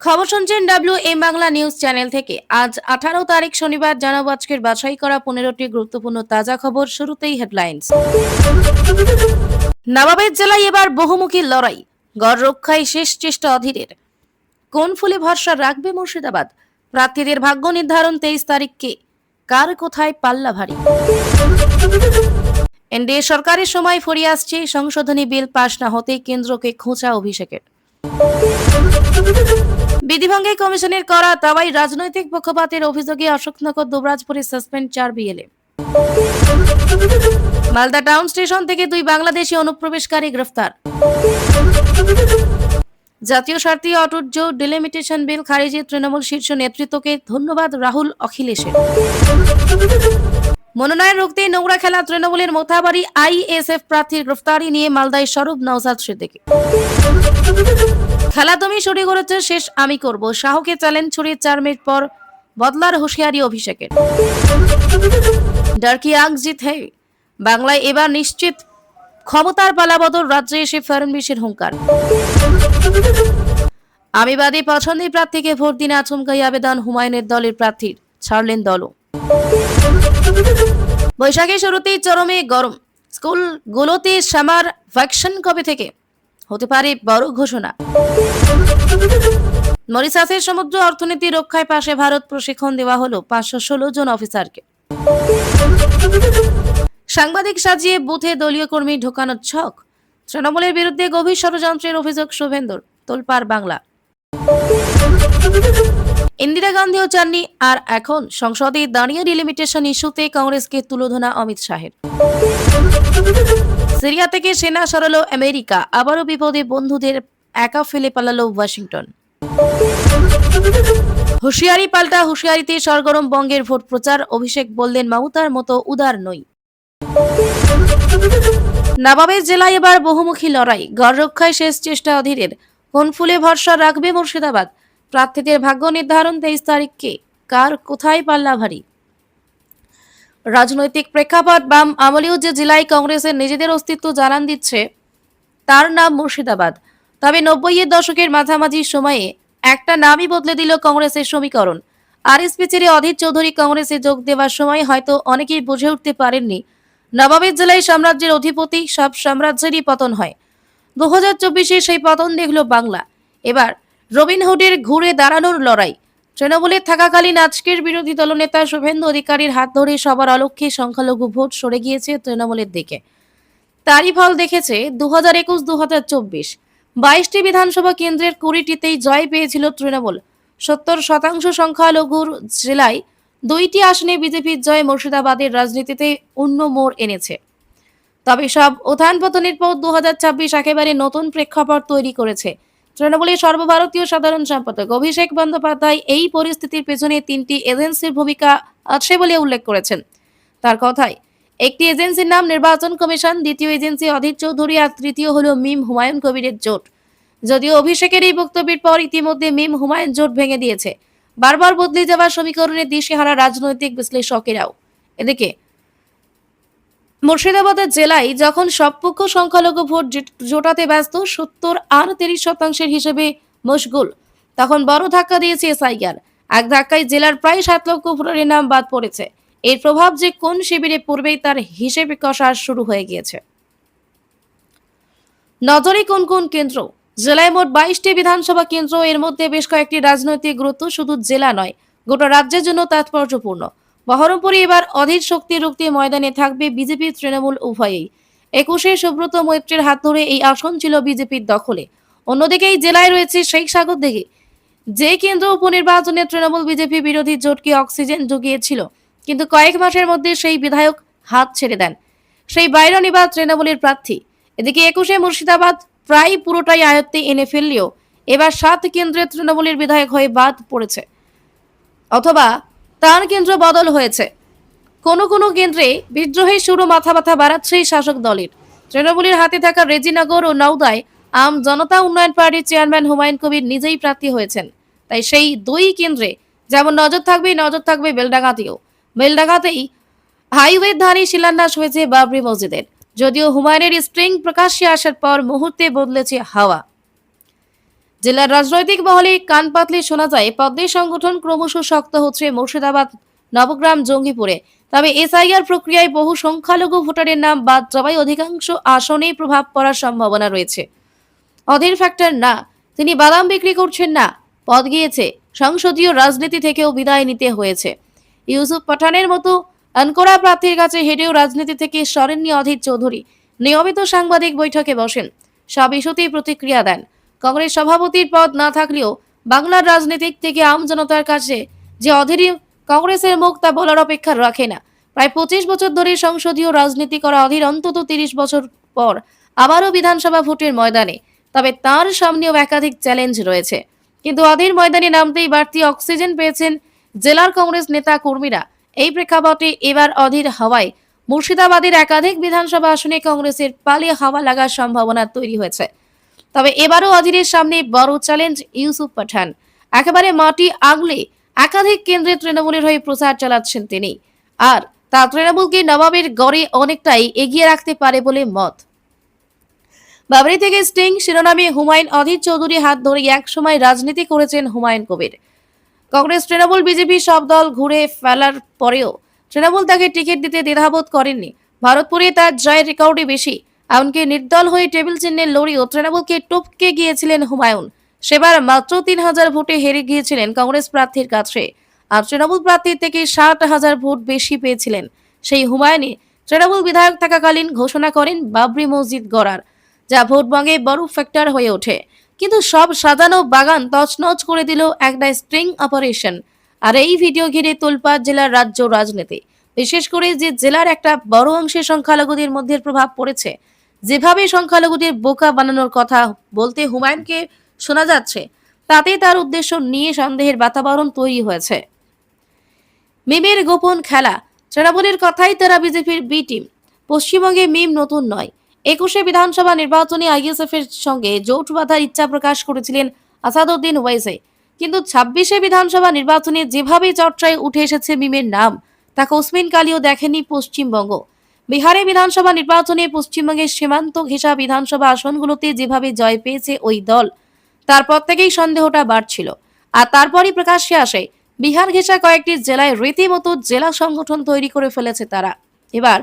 খবর শুনছেন WM Bangla news channel থেকে। আজ 18 তারিখ শনিবার জানাবো আজকের বাছাই করা 15টি গুরুত্বপূর্ণ তাজা খবর। শুরুতেই হেডলাইন্স। নবাবের জেলায় এবার বহুমুখী লড়াই, গড় রক্ষায় শেষ চেষ্টা অধীরের। কোন ফুলে ভরসা রাখবে মুর্শিদাবাদ? প্রার্থীদের ভাগ্য নির্ধারণ 23 তারিখকে। কার কোথায় পাল্লা ভারী? এনডিএ সরকারের সময় ফুরিয়ে আসছে, সংশোধনী বিল পাশ না হতেই কেন্দ্রকে খোঁচা অভিষেকের। বিধিভঙ্গে কমিশনের করা দাওয়াই রাজনৈতিক পক্ষপাতের অভিযোগে অশোকনগর দুবরাজপুরে suspend 4 BLA. Malda town station থেকে 2 বাংলাদেশি অনুপ্রবেশকারী গ্রেফতার। জাতীয় স্বার্থে অটুট জোট ডিলিমিটেশন বিল খারিজে তৃণমূল শীর্ষ নেতৃত্বকে ধন্যবাদ রাহুল অখিলেশের। মনোনয়ন রুখতে নোংরা খেলা তৃণমূলের মোথাবাড়ি আইএসএফ প্রার্থীর গ্রেফতারি নিয়ে মালদায় স্বরূপ নওসাদ সিদ্দিকী। খেলা তুমি শুরু করেছে, শেষ আমি করব, শাহকে চ্যালেঞ্জ ছড়িয়ে 4 মিনিট পর বদলার হুঁশিয়ারি অভিষেকের। ডার্কি আগ জিত হে, বাংলায় এবার নিশ্চিত ক্ষমতার পালাবদল, রাজ্যে এসে ফড়নবীশের হুঙ্কার। আমি বাদী পছন্দের প্রার্থীকে ভোট দিন আচমকাই আবেদন হুমায়ুনের দলের প্রার্থীর, ছাড়লেন দলও। বৈশাখের শুরুতেই চরমে গরম, স্কুলগুলোতে সামার ভ্যাকসিন কবে থেকে? হতে পারে বড় ঘোষণা। মরিশাসের সমুদ্র অর্থনীতি রক্ষায় পাশে ভারত, প্রশিক্ষণ দেওয়া হলো 516 জন অফিসারকে। সাংবাদিক সাজিয়ে বুথে দলীয় কর্মী ঢোকানোর ছক, তৃণমূলের বিরুদ্ধে গভীর ষড়যন্ত্রের অভিযোগ শুভেন্দুর, তোলপাড় বাংলা। ইন্দিরা গান্ধীও চাননি, আর এখন সংসদে দাঁড়িয়ে ডিলিমিটেশন ইস্যুতে কংগ্রেসকে তুলোধনা অমিত শাহের। সিরিয়া থেকে সেনা সরালো আমেরিকা, আবারও বিপদে বন্ধুদের একা ফেলে পালালো ওয়াশিংটন। হুঁশিয়ারি পাল্টা হুঁশিয়ারিতে সরগরম বঙ্গের ভোট প্রচার, অভিষেক বললেন মমতার মতো উদার নই। নবাবের জেলায় এবার বহুমুখী লড়াই, গড় রক্ষায় শেষ চেষ্টা অধীরের। কোন ফুলে ভরসা রাখবে মুর্শিদাবাদ? প্রার্থীদের ভাগ্য নির্ধারণ 23 তারিখকে। কার কোথায় পাল্লা ভারী? রাজনৈতিক প্রেক্ষাপট বাম আমলেও যে জেলায় কংগ্রেসের নিজেদের অস্তিত্ব জানান দিচ্ছে তার নাম মুর্শিদাবাদ। তবে 90-এর দশকের মাঝামাঝি সময়ে একটা নামই বদলে দিল কংগ্রেসের সমীকরণ। আরএসপি ছেড়ে অধীর চৌধুরী কংগ্রেসে যোগ দেওয়ার সময় হয়তো অনেকেই বুঝে উঠতে পারেননি নবাবের জেলায় সাম্রাজ্যের অধিপতি সব সাম্রাজ্যেরই পতন হয়। 2024-এ সেই পতন দেখল বাংলা। এবার রবিনহুডের ঘুরে দাঁড়ানোর লড়াই। তৃণমূলের থাকাকালীন আজকের বিরোধী দলনেতা শুভেন্দু অধিকারীর হাত ধরে সবার অলক্ষ্যে সংখ্যালঘু ভোট সরে গিয়েছে তৃণমূলের দিকে। তারই ফল দেখেছে 2021-2024 22টি বিধানসভা কেন্দ্রের 20টিতেই জয় পেয়েছিল তৃণমূল। 70% সংখ্যালঘুর জেলায় 2টি আসনে বিজেপির জয় মুর্শিদাবাদের রাজনীতিতে অন্য মোড় এনেছে। তবে সব উত্থান পতনের পর 2026 একেবারে নতুন প্রেক্ষাপট তৈরি করেছে। তৃণমূলের সর্বভারতীয় সাধারণ সম্পাদক অভিষেক বন্দ্যোপাধ্যায় এই পরিস্থিতির পেছনে 3টি এজেন্সির ভূমিকা আছে বলে উল্লেখ করেছেন। তার কথায়, একটি এজেন্সির নাম নির্বাচন কমিশন, দ্বিতীয় এজেন্সি অধীর চৌধুরী, আর তৃতীয় হলো মিম হুমায়ুন কবিরের জোট। যদিও অভিষেকের এই বক্তব্যের পর ইতিমধ্যে মিম হুমায়ুন জোট ভেঙে দিয়েছে বারবার বদলে যাওয়া সমীকরণে দিশেহারা রাজনৈতিক বিশ্লেষকেরাও। এদিকে মুর্শিদাবাদের জেলায় যখন সব পক্ষ সংখ্যালঘু ভোট জোটাতে ব্যস্ত, 70 আর 30% হিসেবে মশগুল, তখন বড় ধাক্কা দিয়েছে এসআইআর। এক ধাক্কায় জেলার প্রায় 7 লক্ষ ভোটারের নাম বাদ পড়েছে। এর প্রভাব যে কোন শিবিরে পড়বেই তার হিসেবে কষা শুরু হয়ে গিয়েছে। নজরে কোন কোন কেন্দ্র? জেলায় মোট 22টি বিধানসভা কেন্দ্র, এর মধ্যে বেশ কয়েকটি রাজনৈতিক গুরুত্ব শুধু জেলা নয়, গোটা রাজ্যের জন্য তাৎপর্যপূর্ণ। বহরমপুরে এবার অধীর শক্তি রুখতে ময়দানে থাকবে বিজেপি তৃণমূল উভয়েই। 21-এ সুব্রত মৈত্রের হাত ধরে এই আসন ছিল বিজেপির দখলে। অন্যদিকে এই জেলায় রয়েছে শেখ সাগর দিঘি, যে কেন্দ্র উপনির্বাচনে তৃণমূল বিজেপি বিরোধী জোটকে অক্সিজেন জুগিয়েছিল, কিন্তু কয়েক মাসের মধ্যে সেই বিধায়ক হাত ছেড়ে দেন। সেই বাইরন এবার তৃণমূলের প্রার্থী। এদিকে 21-এ মুর্শিদাবাদ প্রায় পুরোটাই আয়ত্তে এনে ফেললেও এবার 7 কেন্দ্রে তৃণমূলের বিধায়ক হয়ে বাদ পড়েছে, অথবা তার কেন্দ্র বদল হয়েছে। কোনো কোনো কেন্দ্রে বিদ্রোহের শুরু মাথা ব্যথা বাড়াচ্ছেই শাসক দলের। তৃণমূলের হাতে থাকা রেজিনগর ও নওদায় আম জনতা উন্নয়ন পার্টির চেয়ারম্যান হুমায়ুন কবির নিজেই প্রার্থী হয়েছেন। তাই সেই 2 কেন্দ্রে যেমন নজর থাকবে বেলডাঙ্গাতেও। বেলডাঙ্গাতেই হাইওয়ে ধারে শিলান্যাস হয়েছে বাবরি মসজিদের। যদিও হুমায়ুনের স্প্রিং প্রকাশ্যে আসার পর মুহূর্তে বদলেছে হাওয়া। জেলার রাজনৈতিক মহলে কান পাতলে শোনা যায় পদ্মের সংগঠন ক্রমশ শক্ত হচ্ছে মুর্শিদাবাদ নবগ্রাম জঙ্গিপুরে। তবে এসআইআর প্রক্রিয়ায় বহু সংখ্যালঘু ভোটারের নাম বাদ যাওয়ায় অধিকাংশ আসনেই প্রভাব পড়ার সম্ভাবনা রয়েছে। অধীর ফ্যাক্টর না, তিনি বাদাম বিক্রি করছেন না, পদ গিয়েছে, সংসদীয় রাজনীতি থেকেও বিদায় নিতে হয়েছে। ইউসুফ পাঠানের মতো আনকোড়া প্রার্থীর কাছে হেঁটেও রাজনীতি থেকে সরেননি অধীর চৌধুরী। নিয়মিত সাংবাদিক বৈঠকে বসেন, সব ইস্যুতেই প্রতিক্রিয়া দেন। কংগ্রেস সভাপতির পদ না থাকলেও বাংলার রাজনীতিক থেকে আম জনতার কাছে যে অধীর কংগ্রেসের মুখ তা বলার অপেক্ষা রাখে না। প্রায় 25 বছর ধরে সংসদীয় রাজনীতি করা অধীর অন্তত 30 বছর পর আবারও বিধানসভা ভোটের ময়দানে। তবে তার সামনেও একাধিক চ্যালেঞ্জ রয়েছে। কিন্তু অধীর ময়দানে নামতেই বাড়তি অক্সিজেন পেয়েছেন জেলার কংগ্রেস নেতা কর্মীরা। এই প্রেক্ষাপটে এবার অধীর হওয়ায় মুর্শিদাবাদের একাধিক বিধানসভা আসনে কংগ্রেসের পালে হাওয়া লাগার সম্ভাবনা তৈরি হয়েছে। তবে এবারও অধীরের সামনে বড় চ্যালেঞ্জ ইউসুফ পাঠান। একেবারে মাটি আগলে একাধিক কেন্দ্রে তৃণমূলের হয়ে প্রচার চালাচ্ছেন তিনি। আর তা তৃণমূলকে নবাবের গড়ে অনেকটাই এগিয়ে রাখতে পারে বলে মত। বাবরি থেকে স্টিং শিরোনামে হুমায়ুন অধীর চৌধুরী হাত ধরে একসময় রাজনীতি করেছেন হুমায়ুন কবির। কংগ্রেস তৃণমূল বিজেপি সব দল ঘুরে ফেলার পরেও তৃণমূল তাকে টিকিট দিতে দ্বিধাবোধ করেননি। ভারতপুরে তার জয়ের রেকর্ডই বেশি। এমনকি নির্দল হয়ে টেবিল চিহ্নের লড়িয়েও তৃণমূলকে টপকে গিয়েছিলেন হুমায়ুন। সেবার মাত্র 3000 ভোটে হেরে গিয়েছিলেন কংগ্রেস প্রার্থীর কাছে। আর তৃণমূল প্রার্থীর থেকে 60,000 ভোট বেশি পেয়েছিলেন। সেই হুমায়ুনই তৃণমূল বিধায়ক থাকাকালীন ঘোষণা করেন বাবরি মসজিদ গড়ার, যা ভোটবঙ্গে বড় ফ্যাক্টর হয়ে ওঠে। কিন্তু সব সাজানো বাগান তছনছ করে দিল একটা স্ট্রিং অপারেশন। আর এই ভিডিও ঘিরে তোলপাড় জেলার রাজ্য রাজনীতি, বিশেষ করে যে জেলার একটা বড় অংশের সংখ্যালঘুদের মধ্যে প্রভাব পড়েছে। যেভাবে সংখ্যালঘুদের বোকা বানানোর কথা বলতে হুমায়ুনকে শোনা যাচ্ছে, তাতে তার উদ্দেশ্য নিয়ে সন্দেহের বাতাবরণ তৈরি হয়েছে। মিমের গোপন খেলা, তৃণমূলের কথাই তারা বিজেপির বি টিম। পশ্চিমবঙ্গে মিম নতুন নয়। 21শে বিধানসভা নির্বাচনে আইএসএফ এর সঙ্গে জোট বাঁধার ইচ্ছা প্রকাশ করেছিলেন আসাদউদ্দিন ওয়াইসি। কিন্তু 26শে বিধানসভা নির্বাচনে যেভাবে চর্চায় উঠে এসেছে মিমের নাম, তা কোসমিন কালিও দেখেনি পশ্চিমবঙ্গ। বিহারে বিধানসভা নির্বাচনে পশ্চিমবঙ্গের সীমান্ত ঘেঁষা বিধানসভা আসনগুলোতে যেভাবে জয় পেয়েছে ওই দল, তারপর থেকেই সন্দেহটা বাড়ছিল। আর তারপরই প্রকাশ্যে আসে বিহার ঘেঁষা কয়েকটি জেলায় রীতিমতো জেলা সংগঠন তৈরি করে ফেলেছে তারা। এবার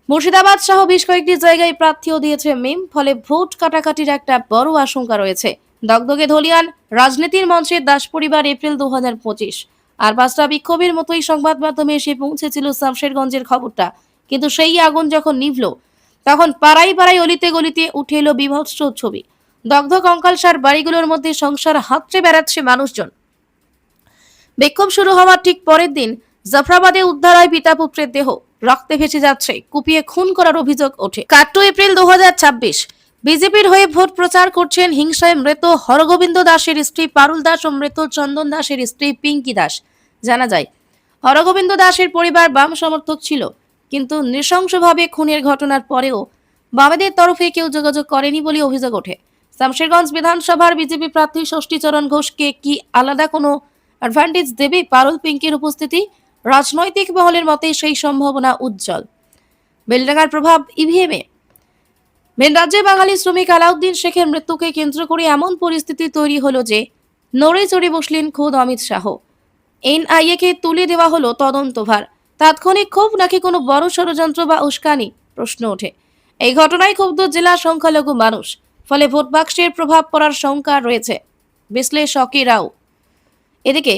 মুর্শিদাবাদ সহ বেশ কয়েকটি জায়গায় প্রার্থীও দিয়েছে মিম। ফলে ভোট কাটাকাটির একটা বড় আশঙ্কা রয়েছে। দগদগে ধলিয়ান রাজনীতির মঞ্চে দাস পরিবার এপ্রিল 2025। আর 5টা বিক্ষোভের মতোই সংবাদ মাধ্যমে এসে পৌঁছেছিল শামশেরগঞ্জের খবরটা। কিন্তু সেই আগুন যখন নিভল, তখন পাড়ায় পাড়ায় অলিতে গলিতে উঠে এলো বিভৎস ছবি। দগ্ধ কঙ্কালসার বাড়িগুলোর মধ্যে সংসার হাতড়ে বেড়াচ্ছে মানুষজন। বিক্ষোভ শুরু হওয়ার ঠিক পরের দিন জাফরাবাদে উদ্ধার হয় পিতা পুত্রের দেহ। রক্তে ভেসে যাচ্ছে, কুপিয়ে খুন করার অভিযোগ ওঠে। 8 এপ্রিল 2026। বিজেপির হয়ে ভোট প্রচার করছেন হিংসায় মৃত হরগোবিন্দ দাসের স্ত্রী পারুল দাস ও মৃত চন্দন দাসের স্ত্রী পিঙ্কি দাস। জানা যায়, হরগোবিন্দ দাসের পরিবার বাম সমর্থক ছিল, কিন্তু নৃশংসভাবে খুনের ঘটনার পরেও বামেদের তরফে কেউ যোগাযোগ করেনি বলে অভিযোগ ওঠে। শামশেরগঞ্জ বিধানসভার বিজেপি প্রার্থী ষষ্ঠীচরণ ঘোষকে কি আলাদা কোনো অ্যাডভান্টেজ দেবে পারুল পিঙ্কির উপস্থিতি? রাজনৈতিক মহলের মতে সেই সম্ভাবনা উজ্জ্বল। বেলডাঙ্গার প্রভাব ইভিএমে। ভিন রাজ্যে বাঙালি শ্রমিক আলাউদ্দিন শেখের মৃত্যুকে কেন্দ্র করে এমন পরিস্থিতি তৈরি হলো যে নড়ে চড়ে বসলেন খোদ অমিত শাহ। এনআইএ কে তুলে দেওয়া হলো তদন্তভার। তাৎক্ষণিক ক্ষোভ নাকি কোনো বড় ষড়যন্ত্র বা উস্কানি, প্রশ্ন ওঠে। এই ঘটনায় ক্ষুব্ধ জেলা সংখ্যালঘু মানুষ। ফলে ভোট বাক্সের প্রভাব পড়ার শঙ্কা রয়েছে বিশ্লেষকেরাও। এদিকে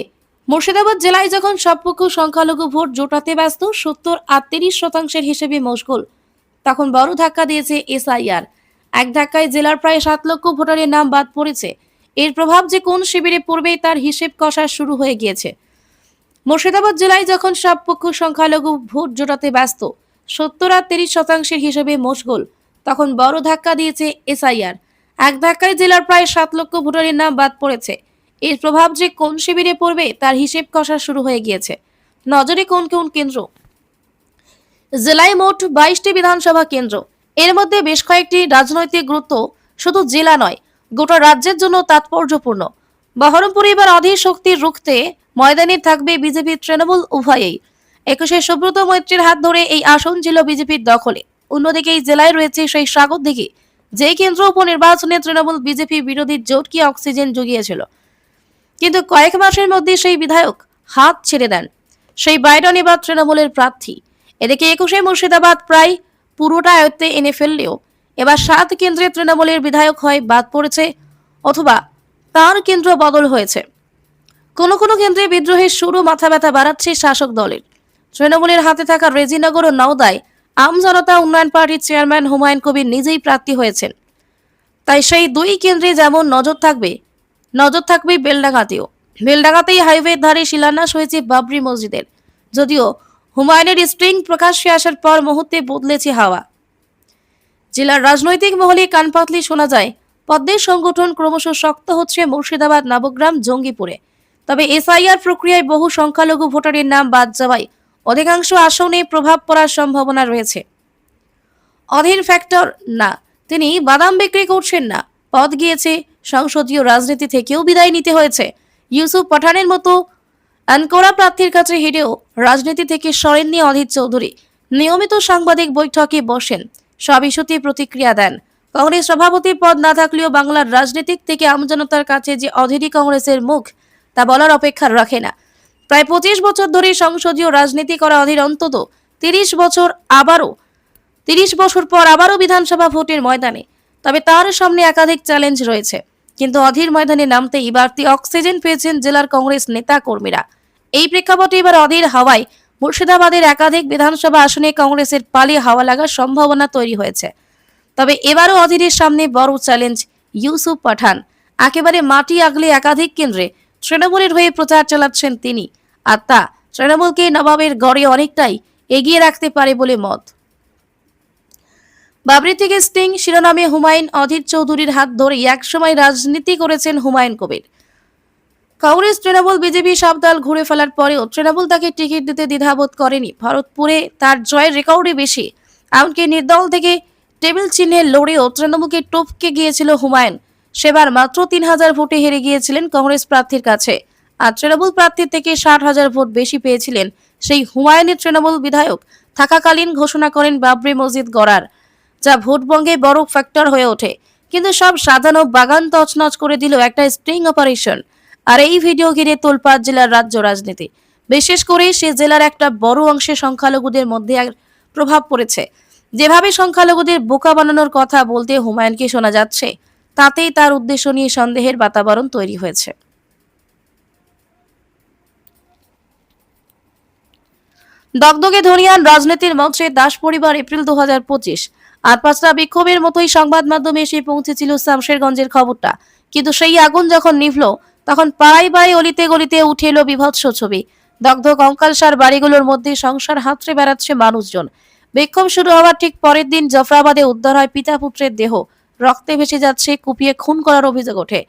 মুর্শিদাবাদ জেলায় যখন সবপক্ষ সংখ্যালঘু ভোট জোটাতে ব্যস্ত, 70-38% হিসেবে মশগুল, তখন বড় ধাক্কা দিয়েছে এসআইআর। এক ধাক্কায় জেলার প্রায় 7 লক্ষ ভোটারের নাম বাদ পড়েছে। এর প্রভাব যে কোন শিবিরে পড়বে তার হিসেব কষা শুরু হয়ে গিয়েছে। মুর্শিদাবাদ জেলায় যখন সব পক্ষ সংখ্যালঘু ভোট জোটাতে ব্যস্ত, 70-38% হিসেবে মশগুল, তখন বড় ধাক্কা দিয়েছে এসআইআর। এক ধাক্কায় জেলার প্রায় 7 লক্ষ ভোটারের নাম বাদ পড়েছে। এর প্রভাব যে কোন শিবিরে পড়বে তার হিসেব কষা শুরু হয়ে গিয়েছে। নজরে কোন কোন কেন্দ্র? জেলায় মোট 22টি বিধানসভা কেন্দ্র। এর মধ্যে বেশ কয়েকটি রাজনৈতিক গুরুত্ব শুধু জেলা নয়, গোটা রাজ্যের জন্য তাৎপর্যপূর্ণ। বহরমপুরে এবার অধীর শক্তির রুখতে ময়দানে থাকবে বিজেপি তৃণমূল উভয়েই। 21শে সুব্রত মৈত্রীর হাত ধরে এই আসন ছিল বিজেপির দখলে। অন্যদিকে এই জেলায় রয়েছে সেই সাগরদিঘি, যে কেন্দ্র উপনির্বাচনে তৃণমূল বিজেপি বিরোধী জোটকে অক্সিজেন জুগিয়েছিল, কিন্তু কয়েক মাসের মধ্যে সেই বিধায়ক হাত ছেড়ে দেন। সেই বাইডন এবার তৃণমূলের প্রার্থী। এদিকে 21শে মুর্শিদাবাদ প্রায় পুরোটা আয়ত্তে এনে ফেললেও এবার 7 কেন্দ্রে তৃণমূলের বিধায়ক হয় বাদ পড়েছে, অথবা তার কেন্দ্র বদল হয়েছে। কোনো কোনো কেন্দ্রে বিদ্রোহের শুরু মাথা ব্যথা বাড়াচ্ছে শাসক দলের। তৃণমূলের হাতে থাকা রেজিনগর ও নওদায় আম জনতা উন্নয়ন পার্টির চেয়ারম্যান হুমায়ুন কবির নিজেই প্রার্থী হয়েছেন। তাই সেই 2 কেন্দ্রে যেমন নজর থাকবে বেলডাঙ্গাতেও। বেলডাঙ্গাতেই হাইওয়ের ধারে শিলান্যাস হয়েছে বাবরি মসজিদের। যদিও হুমায়ুনের স্প্রিং প্রকাশ্যে আসার পর মুহূর্তে বদলেছে হাওয়া। জেলার রাজনৈতিক মহলে কানপাতলি শোনা যায়, পদ্মের সংগঠন ক্রমশ শক্ত হচ্ছে মুর্শিদাবাদ, নবগ্রাম, জঙ্গিপুরে। তবে এসআইআর প্রক্রিয়ায় বহু সংখ্যালঘু ভোটারের নাম বাদ যাওয়ায় অধিকাংশ আসনে প্রভাব পড়ার সম্ভাবনা রয়েছে। অধীর ফ্যাক্টর না, তিনি বাদাম বিক্রি করছেন না, পদ গিয়েছে, সংসদীয় রাজনীতি থেকেও বিদায় নিতে হয়েছে। ইউসুফ পাঠানের মতো আনকোরা প্রার্থীর কাছে হেরেও রাজনীতি থেকে সরেননি অধীর চৌধুরী। নিয়মিত সাংবাদিক বৈঠকে বসেন, সব ইস্যুতে প্রতিক্রিয়া দেন। কংগ্রেস সভাপতি পদ না থাকলেও বাংলার রাজনীতিক থেকে আমজনতার কাছে যে অধীরই কংগ্রেসের মুখ, তা বলার অপেক্ষা রাখে না। প্রায় 25 বছর ধরে সংসদীয় রাজনীতি করা অধীর অন্তত 30 বছর পর আবারও বিধানসভা ভোটের ময়দানে। তবে তার সামনে একাধিক চ্যালেঞ্জ রয়েছে, কিন্তু অধীর ময়দানে নামতেই বাড়তি অক্সিজেন পেয়েছেন জেলার কংগ্রেস নেতা কর্মীরা। এই প্রেক্ষাপটে এবার অধীর হাওয়ায় মুর্শিদাবাদের একাধিক বিধানসভা আসনে কংগ্রেসের পালিয়ে হাওয়া লাগার সম্ভাবনা তৈরি হয়েছে। তবে এবারও অধীরের সামনে বড় চ্যালেঞ্জ ইউসুফ পাঠান। একেবারে মাটি আগলে একাধিক কেন্দ্রে তৃণমূলের হয়ে প্রচার চালাচ্ছেন তিনি, আর তা তৃণমূলকে নবাবের গড়ে অনেকটাই এগিয়ে রাখতে পারে বলে মত। বাবরি থেকে স্টিং শিরোনামে হুমায়ুন অধীর চৌধুরীর হাত ধরে একসময় রাজনীতি করেছেন হুমায়ুন কবির। কংগ্রেস, তৃণমূল, বিজেপি সব দল ঘুরে ফেলার পরেও তৃণমূল তাকে টিকিট দিতে দ্বিধাবোধ করেনি। ভরতপুরে তার জয়ের রেকর্ডই বেশি। এমনকি নির্দল থেকে টেবিল চিহ্নে লড়েও তৃণমূলকে টপকে গিয়েছিল হুমায়ুন। সেবার মাত্র 3000 ভোটে হেরে গিয়েছিলেন কংগ্রেস প্রার্থীর কাছে। আর তৃণমূল প্রার্থীর থেকে 60,000 ভোট বেশি পেয়েছিলেন সেই হুমায়ুনের তৃণমূল বিধায়ক থাকাকালীন ঘোষণা করেন বাবরি মসজিদ গড়ার, যা ভোটবঙ্গে বড় ফ্যাক্টর হয়ে ওঠে। কিন্তু সব সাজানো বাগান তছনছ করে দিল একটা স্টিং অপারেশন। আর এই ভিডিও ঘিরে তোলপাড় জেলার রাজ্য রাজনীতি। বিশেষ করে সে জেলার একটা বড় অংশে সংখ্যালঘুদের মধ্যে প্রভাব পড়েছে। যেভাবে সংখ্যালঘুদের বোকা বানানোর কথা বলতে হুমায়ুনকে শোনা যাচ্ছে, তাতেই তার উদ্দেশ্য নিয়ে সন্দেহের বাতাবরণ তৈরি হয়েছে। দগদগে ধনিয়ান রাজনীতির মঞ্চে দাস পরিবার, এপ্রিল 2025। আর 5টা বিক্ষোভের মতোই সংবাদ মাধ্যমে এসে পৌঁছেছিল শামশেরগঞ্জের খবরটা। কিন্তু সেই আগুন যখন নিভল, তখন পাড়ায় পাড়ায় অলিতে গলিতে উঠে এলো বিভৎস ছবি। দগ্ধ কঙ্কালসার বাড়িগুলোর মধ্যে সংসার হাতড়ে বেড়াচ্ছে মানুষজন। বিক্ষোভ শুরু হওয়ার ঠিক পরের দিন জাফরাবাদে উদ্ধার হয় পিতা পুত্রের দেহ। রক্তে ভেসে যাচ্ছে, কুপিয়ে খুন করার অভিযোগ ওঠে।